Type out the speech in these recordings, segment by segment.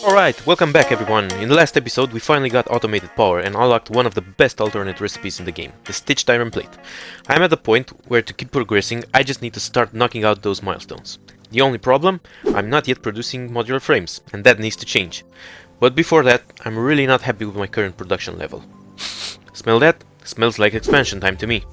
Alright, welcome back everyone. In the last episode we finally got automated power and unlocked one of the best alternate recipes in the game, the stitched iron plate. I'm at the point where to keep progressing I just need to start knocking out those milestones. The only problem? I'm not yet producing modular frames, and that needs to change. But before that, I'm really not happy with my current production level. Smell that? Smells like expansion time to me.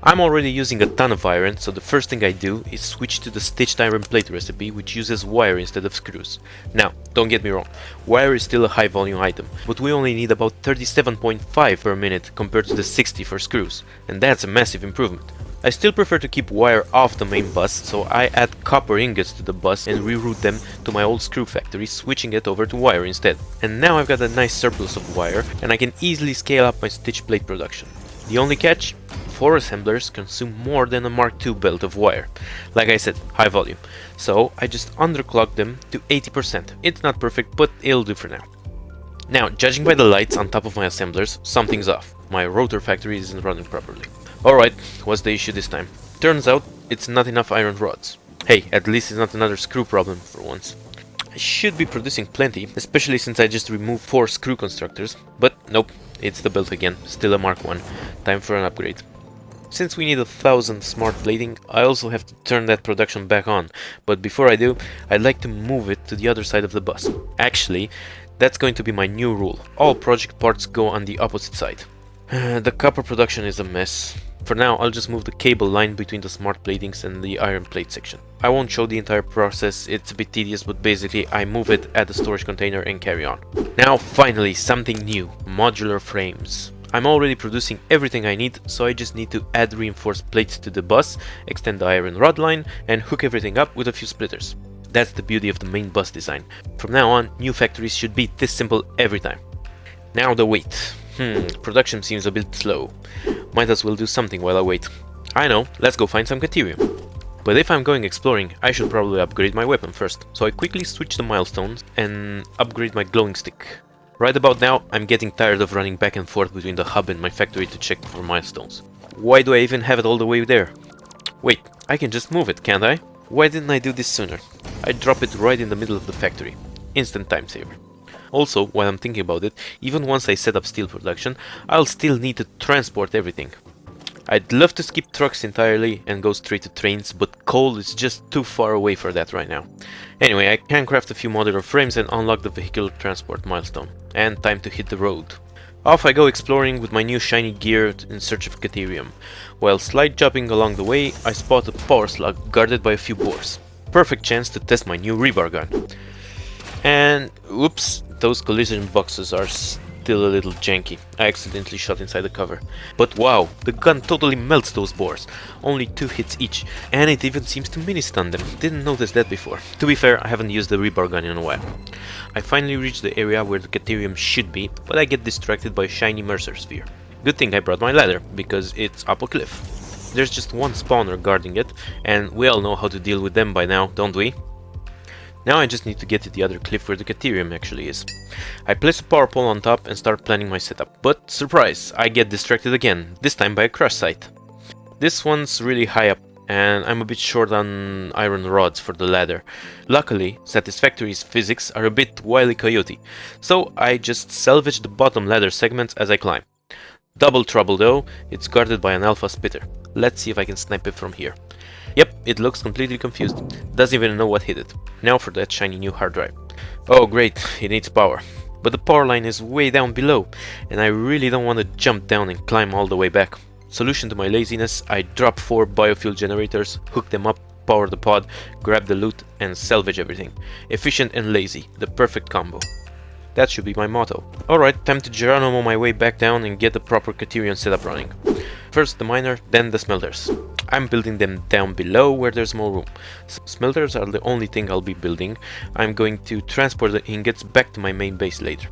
I'm already using a ton of iron, so the first thing I do is switch to the stitched iron plate recipe, which uses wire instead of screws. Now, don't get me wrong, wire is still a high volume item, but we only need about 37.5 per minute compared to the 60 for screws, and that's a massive improvement. I still prefer to keep wire off the main bus, so I add copper ingots to the bus and reroute them to my old screw factory, switching it over to wire instead. And now I've got a nice surplus of wire, and I can easily scale up my stitch plate production. The only catch? 4 assemblers consume more than a Mark II belt of wire. Like I said, high volume. So I just underclock them to 80%. It's not perfect, but it'll do for now. Now, judging by the lights on top of my assemblers, something's off. My rotor factory isn't running properly. Alright, what's the issue this time? Turns out, it's not enough iron rods. Hey, at least it's not another screw problem for once. I should be producing plenty, especially since I just removed 4 screw constructors, but nope, it's the belt again, still a Mark I. Time for an upgrade. Since we need 1000 smart plating, I also have to turn that production back on, but before I do, I'd like to move it to the other side of the bus. Actually, that's going to be my new rule. All project parts go on the opposite side. The copper production is a mess. For now, I'll just move the cable line between the smart platings and the iron plate section. I won't show the entire process, it's a bit tedious, but basically I move it at the storage container and carry on. Now finally, something new, modular frames. I'm already producing everything I need, so I just need to add reinforced plates to the bus, extend the iron rod line, and hook everything up with a few splitters. That's the beauty of the main bus design. From now on, new factories should be this simple every time. Now the wait. Production seems a bit slow. Might as well do something while I wait. I know, let's go find some Caterium. But if I'm going exploring, I should probably upgrade my weapon first. So I quickly switch the milestones and upgrade my glowing stick. Right about now, I'm getting tired of running back and forth between the hub and my factory to check for milestones. Why do I even have it all the way there? Wait, I can just move it, can't I? Why didn't I do this sooner? I drop it right in the middle of the factory. Instant time saver. Also, while I'm thinking about it, even once I set up steel production, I'll still need to transport everything. I'd love to skip trucks entirely and go straight to trains, but coal is just too far away for that right now. Anyway, I can craft a few modular frames and unlock the vehicular transport milestone. And time to hit the road. Off I go exploring with my new shiny gear in search of Caterium. While slide jumping along the way, I spot a power slug guarded by a few boars. Perfect chance to test my new rebar gun. And oops, those collision boxes are still a little janky. I accidentally shot inside the cover. But wow, the gun totally melts those boars. Only 2 hits each, and it even seems to mini-stun them. Didn't notice that before. To be fair, I haven't used the rebar gun in a while. I finally reach the area where the Caterium should be, but I get distracted by a shiny Mercer sphere. Good thing I brought my ladder, because it's up a cliff. There's just one spawner guarding it, and we all know how to deal with them by now, don't we? Now I just need to get to the other cliff where the Caterium actually is. I place a power pole on top and start planning my setup, but surprise, I get distracted again, this time by a crush site. This one's really high up, and I'm a bit short on iron rods for the ladder. Luckily, Satisfactory's physics are a bit wily coyote, so I just salvage the bottom ladder segments as I climb. Double trouble though, it's guarded by an alpha spitter. Let's see if I can snipe it from here. Yep, it looks completely confused. Doesn't even know what hit it. Now for that shiny new hard drive. Oh great, it needs power. But the power line is way down below, and I really don't want to jump down and climb all the way back. Solution to my laziness, I drop 4 biofuel generators, hook them up, power the pod, grab the loot, and salvage everything. Efficient and lazy, the perfect combo. That should be my motto. Alright, time to Geronimo my way back down and get the proper Caterium setup running. First the miner, then the smelters. I'm building them down below where there's more room. Smelters are the only thing I'll be building. I'm going to transport the ingots back to my main base later.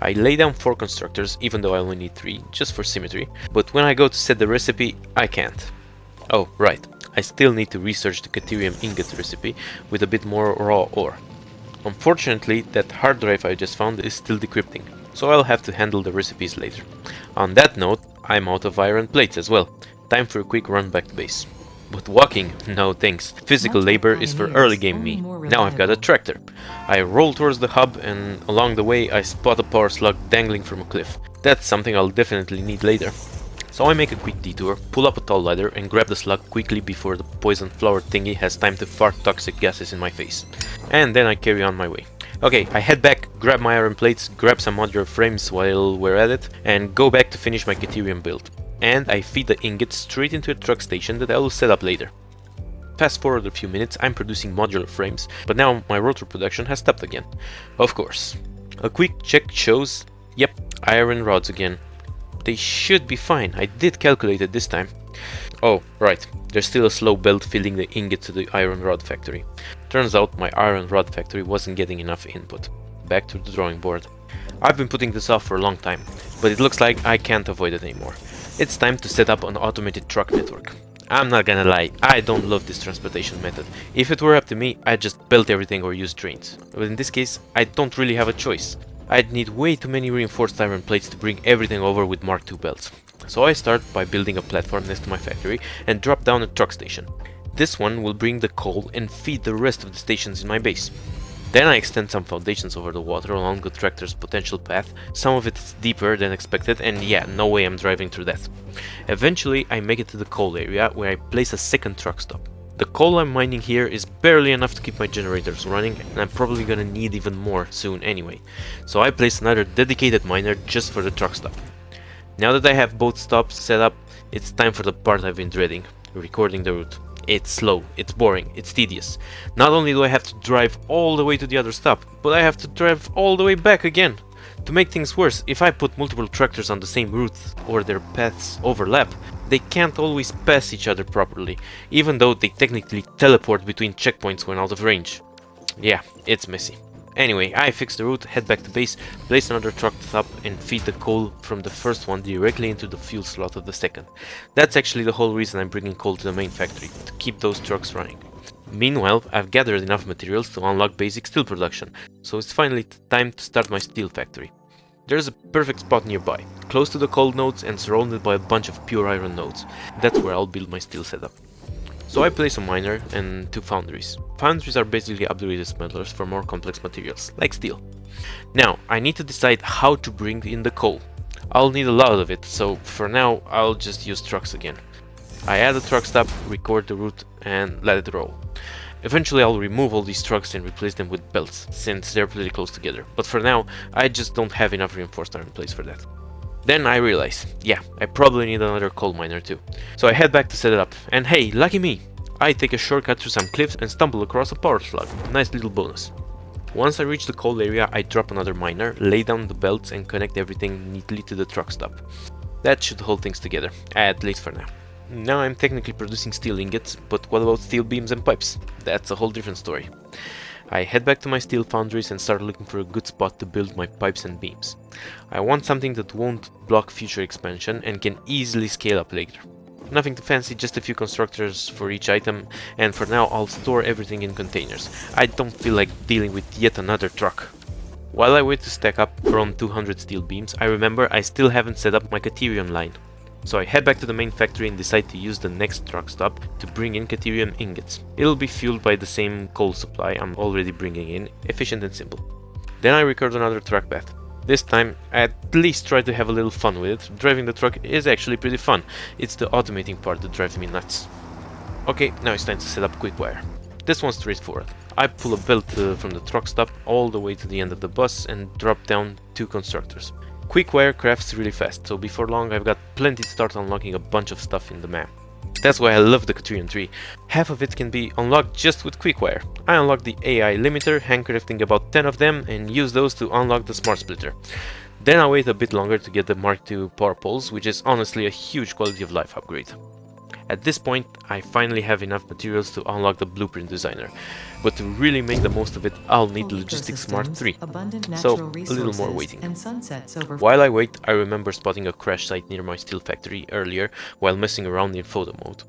I lay down 4 constructors, even though I only need 3, just for symmetry. But when I go to set the recipe, I can't. Oh, right. I still need to research the Caterium ingot recipe with a bit more raw ore. Unfortunately, that hard drive I just found is still decrypting, so I'll have to handle the recipes later. On that note, I'm out of iron plates as well. Time for a quick run back to base. But walking? No thanks. Physical labor is for early game me. Now I've got a tractor. I roll towards the hub and along the way I spot a power slug dangling from a cliff. That's something I'll definitely need later. So I make a quick detour, pull up a tall ladder and grab the slug quickly before the poison flower thingy has time to fart toxic gases in my face. And then I carry on my way. Okay, I head back, grab my iron plates, grab some modular frames while we're at it, and go back to finish my Caterium build. And I feed the ingots straight into a truck station that I will set up later. Fast forward a few minutes, I'm producing modular frames, but now my rotor production has stopped again. Of course. A quick check shows, yep, iron rods again. They should be fine, I did calculate it this time. Oh, right, there's still a slow build filling the ingots to the iron rod factory. Turns out my iron rod factory wasn't getting enough input. Back to the drawing board. I've been putting this off for a long time, but it looks like I can't avoid it anymore. It's time to set up an automated truck network. I'm not gonna lie, I don't love this transportation method. If it were up to me, I'd just build everything or use trains. But in this case, I don't really have a choice. I'd need way too many reinforced iron plates to bring everything over with Mark II belts. So I start by building a platform next to my factory and drop down a truck station. This one will bring the coal and feed the rest of the stations in my base. Then I extend some foundations over the water along the tractor's potential path. Some of it's deeper than expected and yeah, no way I'm driving through that. Eventually I make it to the coal area where I place a second truck stop. The coal I'm mining here is barely enough to keep my generators running and I'm probably gonna need even more soon anyway. So I place another dedicated miner just for the truck stop. Now that I have both stops set up, it's time for the part I've been dreading, recording the route. It's slow, it's boring, it's tedious. Not only do I have to drive all the way to the other stop, but I have to drive all the way back again. To make things worse, if I put multiple tractors on the same route or their paths overlap, they can't always pass each other properly, even though they technically teleport between checkpoints when out of range. Yeah, it's messy. Anyway, I fix the route, head back to base, place another truck stop and feed the coal from the first one directly into the fuel slot of the second. That's actually the whole reason I'm bringing coal to the main factory, to keep those trucks running. Meanwhile, I've gathered enough materials to unlock basic steel production, so it's finally time to start my steel factory. There's a perfect spot nearby, close to the coal nodes and surrounded by a bunch of pure iron nodes. That's where I'll build my steel setup. So I place a miner and 2 foundries. Foundries are basically upgraded smelters for more complex materials, like steel. Now, I need to decide how to bring in the coal. I'll need a lot of it, so for now I'll just use trucks again. I add a truck stop, record the route and let it roll. Eventually I'll remove all these trucks and replace them with belts, since they're pretty close together, but for now I just don't have enough reinforced iron plates for that. Then I realize, yeah, I probably need another coal miner too. So I head back to set it up, and hey, lucky me! I take a shortcut through some cliffs and stumble across a power slug, nice little bonus. Once I reach the coal area, I drop another miner, lay down the belts and connect everything neatly to the truck stop. That should hold things together, at least for now. Now I'm technically producing steel ingots, but what about steel beams and pipes? That's a whole different story. I head back to my steel foundries and start looking for a good spot to build my pipes and beams. I want something that won't block future expansion and can easily scale up later. Nothing too fancy, just a few constructors for each item, and for now I'll store everything in containers. I don't feel like dealing with yet another truck. While I wait to stack up around 200 steel beams, I remember I still haven't set up my Caterium line. So I head back to the main factory and decide to use the next truck stop to bring in Caterium ingots. It'll be fueled by the same coal supply I'm already bringing in, efficient and simple. Then I record another truck path. This time I at least try to have a little fun with it. Driving the truck is actually pretty fun. It's the automating part that drives me nuts. Okay, now it's time to set up quick wire. This one's straightforward. I pull a belt from the truck stop all the way to the end of the bus and drop down 2 constructors. Quickwire crafts really fast, so before long I've got plenty to start unlocking a bunch of stuff in the map. That's why I love the Caterium tree. Half of it can be unlocked just with quickwire. I unlock the AI limiter, handcrafting about 10 of them, and use those to unlock the smart splitter. Then I wait a bit longer to get the Mark II power poles, which is honestly a huge quality of life upgrade. At this point, I finally have enough materials to unlock the blueprint designer, but to really make the most of it, I'll need the Logistics Smart 3, so a little more waiting. While I wait, I remember spotting a crash site near my steel factory earlier while messing around in photo mode.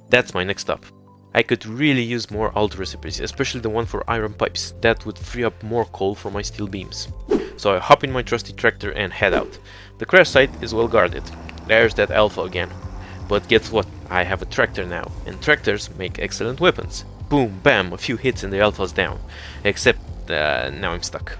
That's my next stop. I could really use more alt recipes, especially the one for iron pipes. That would free up more coal for my steel beams. So I hop in my trusty tractor and head out. The crash site is well guarded. There's that alpha again. But guess what? I have a tractor now, and tractors make excellent weapons. Boom, bam, a few hits and the alpha's down. Except, now I'm stuck.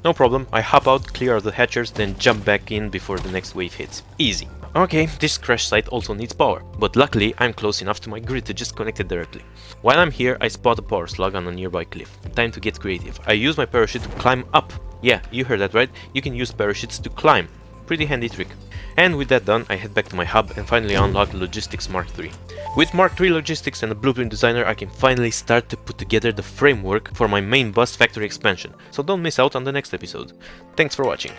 No problem, I hop out, clear out the hatchers, then jump back in before the next wave hits. Easy. Okay, this crash site also needs power, but luckily I'm close enough to my grid to just connect it directly. While I'm here, I spot a power slug on a nearby cliff. Time to get creative. I use my parachute to climb up. Yeah, you heard that right, you can use parachutes to climb. Pretty handy trick. And with that done, I head back to my hub and finally unlock Logistics Mark III. With Mark III Logistics and the Blueprint Designer, I can finally start to put together the framework for my main bus factory expansion, so don't miss out on the next episode. Thanks for watching.